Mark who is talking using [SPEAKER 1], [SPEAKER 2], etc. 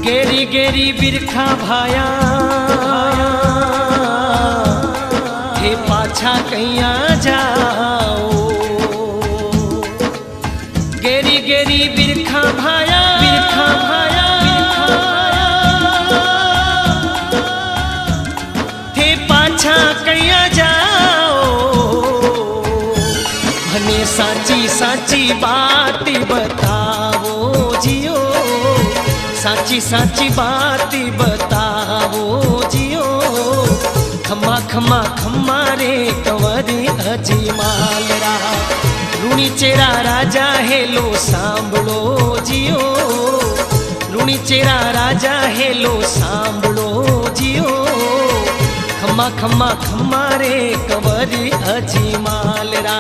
[SPEAKER 1] गेरी गेरी बिरखा भाया हे पाछा कैया जाओ। गेरी गेरी बिरखा भाया बिरखा भाया थे पाछा कैया जाओ। भने साची साची बात बताओ जियो, साची साची बात बताओ जियो। खम्मा खम्मा खम्मा रे कंवरी अजमालरा, रूणी चेरा राजा हेलो सांभळो जियो। रूणी चेरा राजा हेलो सांभळो जियो। खम्मा खम्मा खम्मा रे कंवरी अजमालरा।